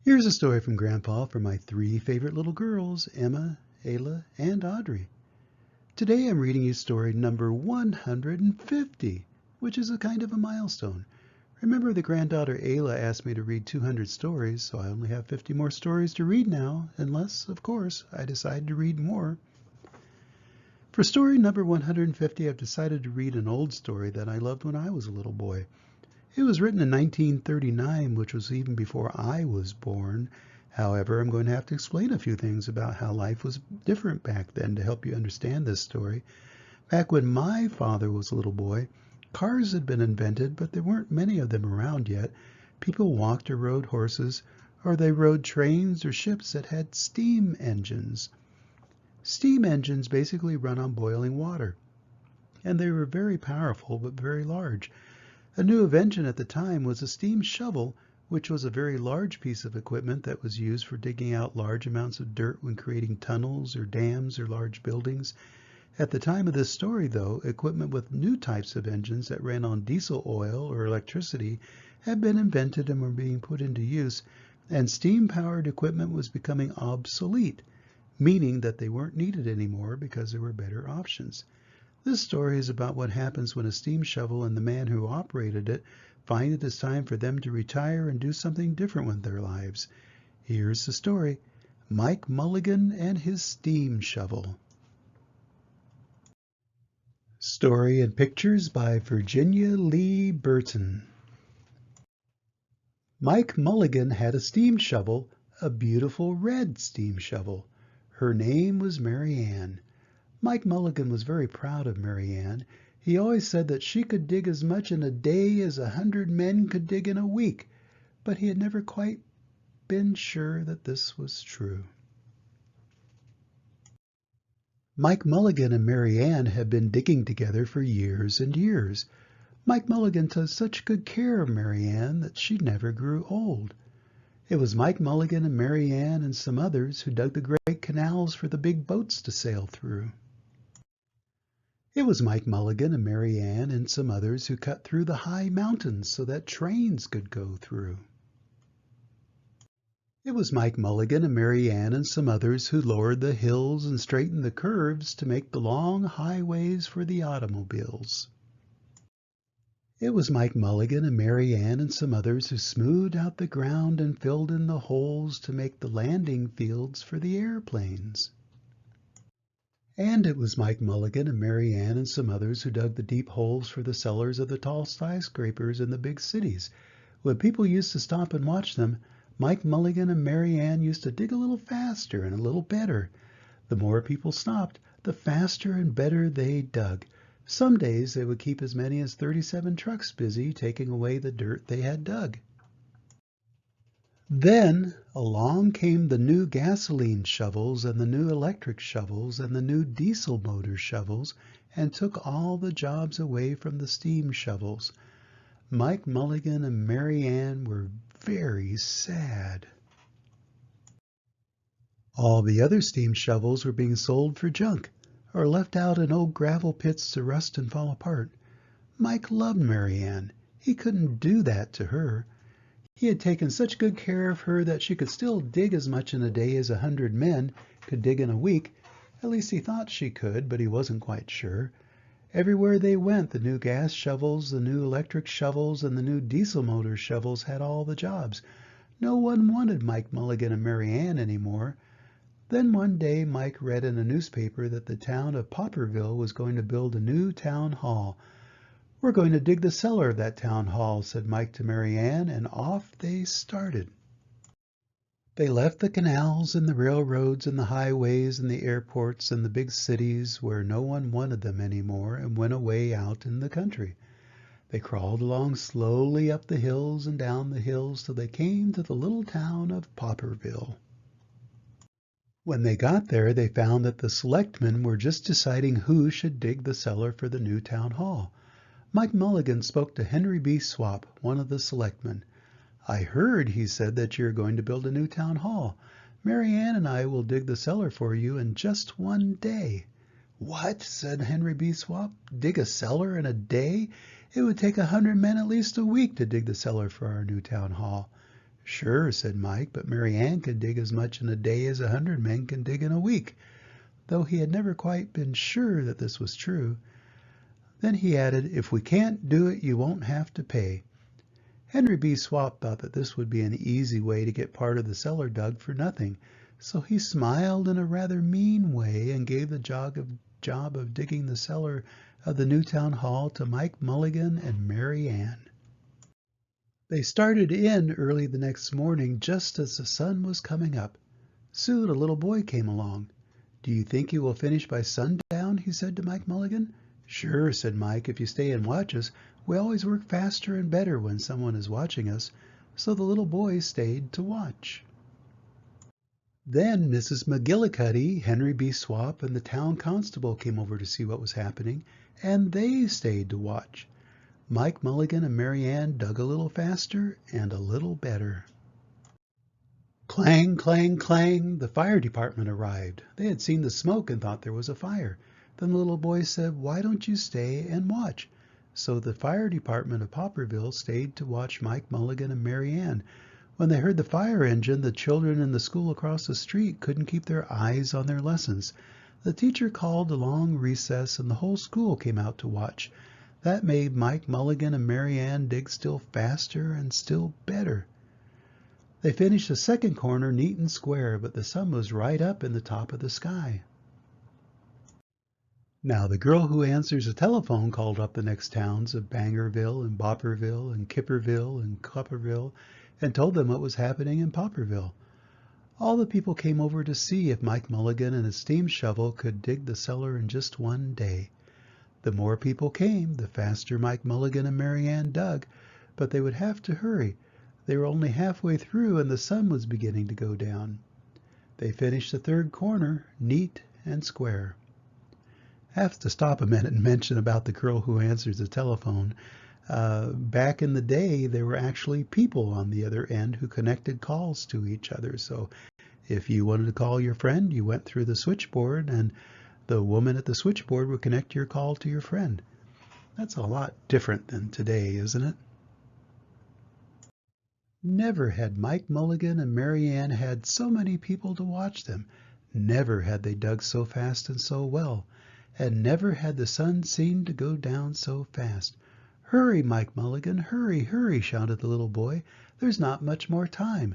Here's a story from Grandpa for my three favorite little girls, Emma, Ayla, and Audrey. Today I'm reading you story number 150, which is a kind of a milestone. Remember, the granddaughter Ayla asked me to read 200 stories, so I only have 50 more stories to read now, unless, of course, I decide to read more. For story number 150, I've decided to read an old story that I loved when I was a little boy. It was written in 1939, which was even before I was born. However, I'm going to have to explain a few things about how life was different back then to help you understand this story. Back when my father was a little boy, cars had been invented, but there weren't many of them around yet. People walked or rode horses, or they rode trains or ships that had steam engines. Steam engines basically run on boiling water, and they were very powerful but very large. A new invention at the time was a steam shovel, which was a very large piece of equipment that was used for digging out large amounts of dirt when creating tunnels or dams or large buildings. At the time of this story, though, equipment with new types of engines that ran on diesel oil or electricity had been invented and were being put into use, and steam-powered equipment was becoming obsolete, meaning that they weren't needed anymore because there were better options. This story is about what happens when a steam shovel and the man who operated it find it is time for them to retire and do something different with their lives. Here's the story: Mike Mulligan and his steam shovel. Story and pictures by Virginia Lee Burton. Mike Mulligan had a steam shovel, a beautiful red steam shovel. Her name was Mary Ann. Mike Mulligan was very proud of Mary Ann. He always said that she could dig as much in a day as 100 men could dig in a week, but he had never quite been sure that this was true. Mike Mulligan and Mary Ann had been digging together for years and years. Mike Mulligan took such good care of Mary Ann that she never grew old. It was Mike Mulligan and Mary Ann and some others who dug the great canals for the big boats to sail through. It was Mike Mulligan and Mary Ann and some others who cut through the high mountains so that trains could go through. It was Mike Mulligan and Mary Ann and some others who lowered the hills and straightened the curves to make the long highways for the automobiles. It was Mike Mulligan and Mary Ann and some others who smoothed out the ground and filled in the holes to make the landing fields for the airplanes. And it was Mike Mulligan and Mary Ann and some others who dug the deep holes for the cellars of the tall skyscrapers in the big cities. When people used to stop and watch them, Mike Mulligan and Mary Ann used to dig a little faster and a little better. The more people stopped, the faster and better they dug. Some days they would keep as many as 37 trucks busy taking away the dirt they had dug. Then along came the new gasoline shovels and the new electric shovels and the new diesel motor shovels and took all the jobs away from the steam shovels. Mike Mulligan and Mary Ann were very sad. All the other steam shovels were being sold for junk, or left out in old gravel pits to rust and fall apart. Mike loved Mary Ann. He couldn't do that to her. He had taken such good care of her that she could still dig as much in a day as 100 men could dig in a week. At least he thought she could, but he wasn't quite sure. Everywhere they went, the new gas shovels, the new electric shovels, and the new diesel motor shovels had all the jobs. No one wanted Mike Mulligan and Mary Ann anymore. Then one day Mike read in a newspaper that the town of Popperville was going to build a new town hall. "We're going to dig the cellar of that town hall," said Mike to Mary Ann, and off they started. They left the canals and the railroads and the highways and the airports and the big cities where no one wanted them anymore and went away out in the country. They crawled along slowly up the hills and down the hills till they came to the little town of Popperville. When they got there, they found that the selectmen were just deciding who should dig the cellar for the new town hall. Mike Mulligan spoke to Henry B. Swap, one of the selectmen. "I heard," he said, "that you're going to build a new town hall. Mary Ann and I will dig the cellar for you in just one day." "What?" said Henry B. Swap. "Dig a cellar in a day? It would take 100 men at least a week to dig the cellar for our new town hall." Sure, said Mike, but Mary Ann could dig as much in a day as 100 men can dig in a week, though he had never quite been sure that this was true. Then he added, if we can't do it, you won't have to pay. Henry B. Swap thought that this would be an easy way to get part of the cellar dug for nothing, so he smiled in a rather mean way and gave the job of digging the cellar of the new town hall to Mike Mulligan and Mary Ann. They started in early the next morning just as the sun was coming up. Soon a little boy came along. Do you think you will finish by sundown? He said to Mike Mulligan. Sure, said Mike, if you stay and watch us. We always work faster and better when someone is watching us. So the little boy stayed to watch. Then Mrs. McGillicuddy, Henry B. Swap, and the town constable came over to see what was happening, and they stayed to watch. Mike Mulligan and Mary Ann dug a little faster and a little better. Clang, clang, clang! The fire department arrived. They had seen the smoke and thought there was a fire. Then the little boy said, why don't you stay and watch? So the fire department of Popperville stayed to watch Mike Mulligan and Mary Ann. When they heard the fire engine, the children in the school across the street couldn't keep their eyes on their lessons. The teacher called a long recess and the whole school came out to watch. That made Mike Mulligan and Mary Ann dig still faster and still better. They finished the second corner neat and square, but the sun was right up in the top of the sky. Now the girl who answers the telephone called up the next towns of Bangerville and Bopperville and Kipperville and Copperville and told them what was happening in Popperville. All the people came over to see if Mike Mulligan and his steam shovel could dig the cellar in just one day. The more people came, the faster Mike Mulligan and Mary Ann dug, but they would have to hurry. They were only halfway through and the sun was beginning to go down. They finished the third corner, neat and square. I have to stop a minute and mention about the girl who answers the telephone. Back in the day, there were actually people on the other end who connected calls to each other. So if you wanted to call your friend, you went through the switchboard and the woman at the switchboard would connect your call to your friend. That's a lot different than today, isn't it? Never had Mike Mulligan and Mary Ann had so many people to watch them. Never had they dug so fast and so well. And never had the sun seemed to go down so fast. Hurry, Mike Mulligan, hurry, hurry, shouted the little boy. There's not much more time.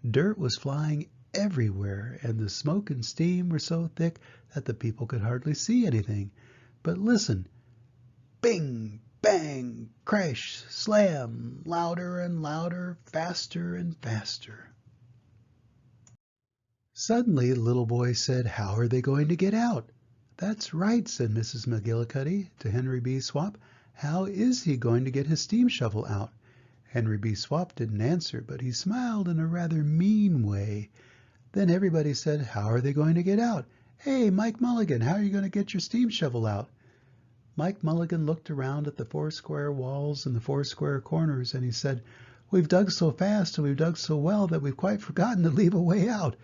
Dirt was flying everywhere, and the smoke and steam were so thick that the people could hardly see anything. But listen, bing, bang, crash, slam, louder and louder, faster and faster. Suddenly the little boy said, how are they going to get out? That's right, said Mrs. McGillicuddy to Henry B. Swap. How is he going to get his steam shovel out? Henry B. Swap didn't answer, but he smiled in a rather mean way. Then everybody said, how are they going to get out? Hey, Mike Mulligan, how are you going to get your steam shovel out? Mike Mulligan looked around at the 4 square walls and the 4 square corners, and he said, we've dug so fast and we've dug so well that we've quite forgotten to leave a way out.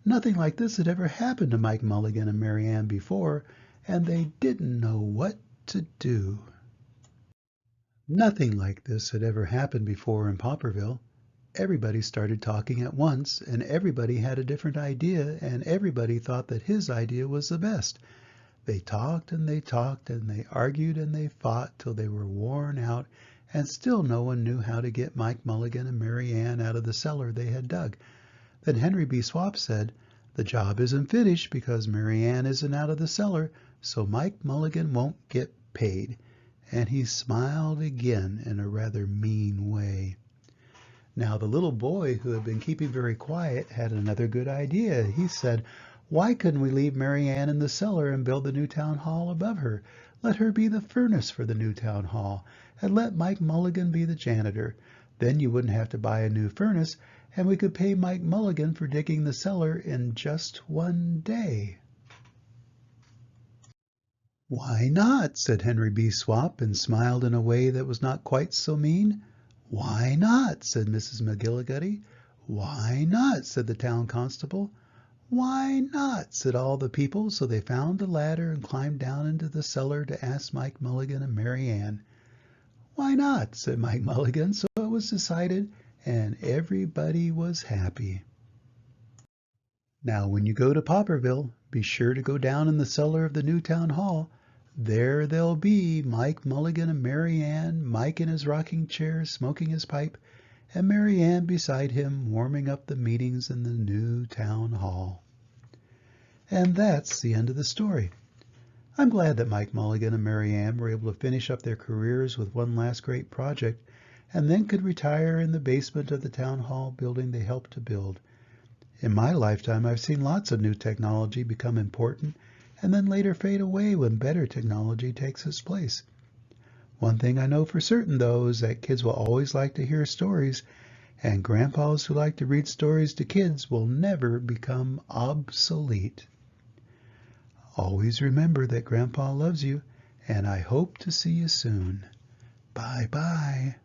Nothing like this had ever happened to Mike Mulligan and Mary Ann before, and they didn't know what to do. Nothing like this had ever happened before in Popperville. Everybody started talking at once, and everybody had a different idea, and everybody thought that his idea was the best. They talked and they talked, and they argued and they fought till they were worn out, and still no one knew how to get Mike Mulligan and Mary Ann out of the cellar they had dug. Then Henry B. Swap said, the job isn't finished because Mary Ann isn't out of the cellar, so Mike Mulligan won't get paid. And he smiled again in a rather mean way. Now the little boy, who had been keeping very quiet, had another good idea. He said, why couldn't we leave Mary Ann in the cellar and build the new town hall above her? Let her be the furnace for the new town hall, and let Mike Mulligan be the janitor. Then you wouldn't have to buy a new furnace, and we could pay Mike Mulligan for digging the cellar in just one day. Why not? Said Henry B. Swap, and smiled in a way that was not quite so mean. Why not? Said Mrs. McGillicuddy. Why not? Said the town constable. Why not? Said all the people, so they found a ladder and climbed down into the cellar to ask Mike Mulligan and Mary Ann. Why not? Said Mike Mulligan, so it was decided, and everybody was happy. Now, when you go to Popperville, be sure to go down in the cellar of the new town hall. There they'll be Mike Mulligan and Mary Ann, Mike in his rocking chair smoking his pipe, and Mary Ann beside him warming up the meetings in the new town hall. And that's the end of the story. I'm glad that Mike Mulligan and Mary Ann were able to finish up their careers with one last great project and then could retire in the basement of the town hall building they helped to build. In my lifetime, I've seen lots of new technology become important and then later fade away when better technology takes its place. One thing I know for certain, though, is that kids will always like to hear stories, and grandpas who like to read stories to kids will never become obsolete. Always remember that Grandpa loves you, and I hope to see you soon. Bye-bye.